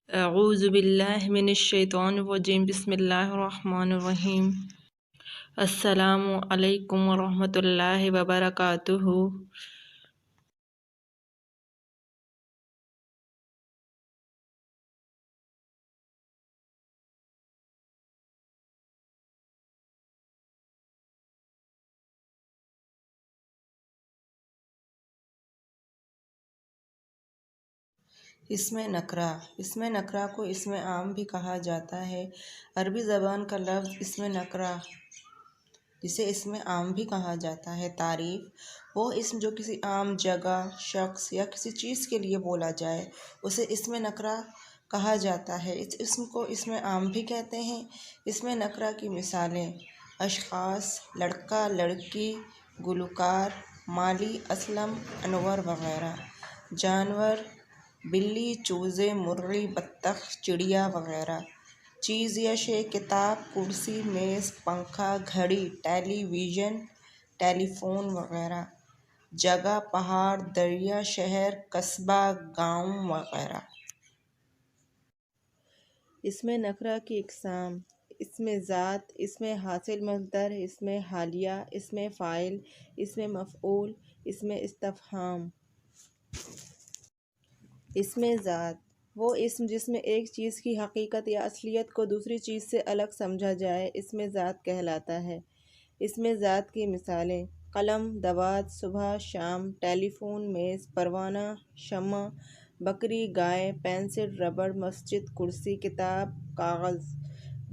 اعوذ باللہ من الشیطان الرجیم بسم اللہ الرحمن الرحیم السلام علیکم ورحمۃ اللہ وبرکاتہ۔ اسم نکرہ۔ اسم نکرہ کو اسم عام بھی کہا جاتا ہے۔ عربی زبان کا لفظ اسم نکرہ جسے اسم عام بھی کہا جاتا ہے۔ تعریف: وہ اسم جو کسی عام جگہ، شخص یا کسی چیز کے لیے بولا جائے اسے اسم نکرہ کہا جاتا ہے۔ اس اسم کو اسم عام بھی کہتے ہیں۔ اسم نکرہ کی مثالیں: اشخاص، لڑکا، لڑکی، گلوکار، مالی، اسلم، انور وغیرہ۔ جانور: بلی، چوزے، مرغی، بطخ، چڑیا وغیرہ۔ چیز یا شے: کتاب، کرسی، میز، پنکھا، گھڑی، ٹیلی ویژن، ٹیلی فون وغیرہ۔ جگہ: پہاڑ، دریا، شہر، قصبہ، گاؤں وغیرہ۔ اسم نکرہ کی اقسام: اسم ذات، اسم حاصل مصدر، اسم حالیہ، اسم فاعل، اسم مفعول، اسم استفہام۔ اسم ذات: وہ اسم جس میں ایک چیز کی حقیقت یا اصلیت کو دوسری چیز سے الگ سمجھا جائے اسم ذات کہلاتا ہے۔ اسم ذات کی مثالیں: قلم، دوات، صبح، شام، ٹیلی فون، میز، پروانہ، شمع، بکری، گائے، پنسل، ربڑ، مسجد، کرسی، کتاب، کاغذ،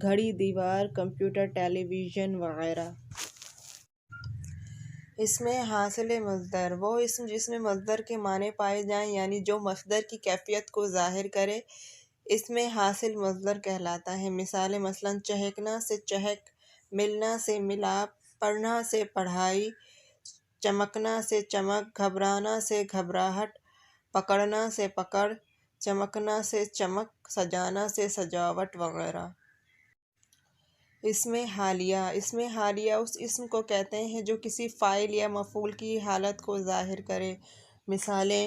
گھڑی، دیوار، کمپیوٹر، ٹیلی ویژن وغیرہ۔ اسم حاصل مصدر: وہ اسم جس میں مصدر کے معنی پائے جائیں یعنی جو مصدر کی کیفیت کو ظاہر کرے اسم حاصل مصدر کہلاتا ہے۔ مثالیں: مثلاً چہکنا سے چہک، ملنا سے ملاپ، پڑھنا سے پڑھائی، چمکنا سے چمک، گھبرانا سے گھبراہٹ، پکڑنا سے پکڑ، چمکنا سے چمک، سجانا سے سجاوٹ وغیرہ۔ اسم حالیہ: اسم حالیہ اس اسم کو کہتے ہیں جو کسی فاعل یا مفعول کی حالت کو ظاہر کرے۔ مثالیں: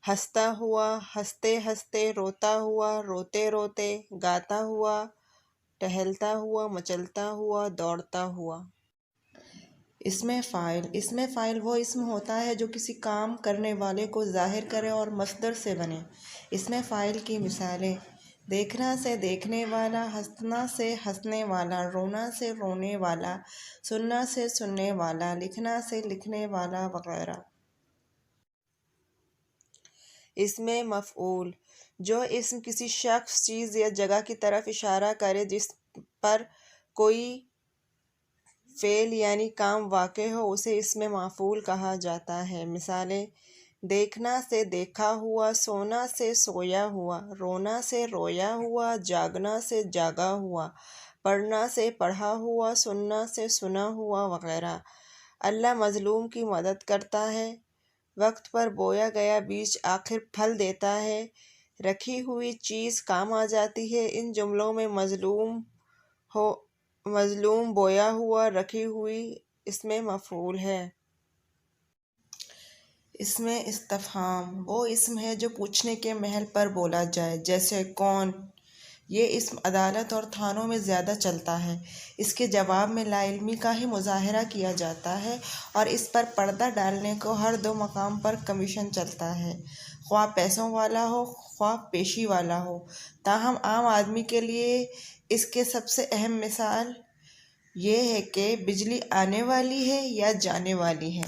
ہنستا ہوا، ہنستے ہنستے، روتا ہوا، روتے روتے، گاتا ہوا، ٹہلتا ہوا، مچلتا ہوا، دوڑتا ہوا۔ اسم فاعل: اسم فاعل وہ اسم ہوتا ہے جو کسی کام کرنے والے کو ظاہر کرے اور مصدر سے بنے۔ اسم فاعل کی مثالیں: دیکھنا سے دیکھنے والا، ہنسنا سے ہنسنے والا، رونا سے رونے والا، سننا سے سننے والا، لکھنا سے لکھنے والا وغیرہ۔ اسم مفعول: جو اسم کسی شخص، چیز یا جگہ کی طرف اشارہ کرے جس پر کوئی فعل یعنی کام واقع ہو اسے اسم مفعول کہا جاتا ہے۔ مثالیں: دیکھنا سے دیکھا ہوا، سونا سے سویا ہوا، رونا سے رویا ہوا، جاگنا سے جاگا ہوا، پڑھنا سے پڑھا ہوا، سننا سے سنا ہوا وغیرہ۔ اللہ مظلوم کی مدد کرتا ہے، وقت پر بویا گیا بیج آخر پھل دیتا ہے، رکھی ہوئی چیز کام آ جاتی ہے۔ ان جملوں میں مظلوم، بویا ہوا، رکھی ہوئی اسم مفعول ہے۔ اسم استفہام: وہ اسم ہے جو پوچھنے کے محل پر بولا جائے، جیسے کون؟ یہ اسم عدالت اور تھانوں میں زیادہ چلتا ہے۔ اس کے جواب میں لا علمی کا ہی مظاہرہ کیا جاتا ہے اور اس پر پردہ ڈالنے کو ہر دو مقام پر کمیشن چلتا ہے، خواہ پیسوں والا ہو خواہ پیشی والا ہو۔ تاہم عام آدمی کے لیے اس کے سب سے اہم مثال یہ ہے کہ بجلی آنے والی ہے یا جانے والی ہے۔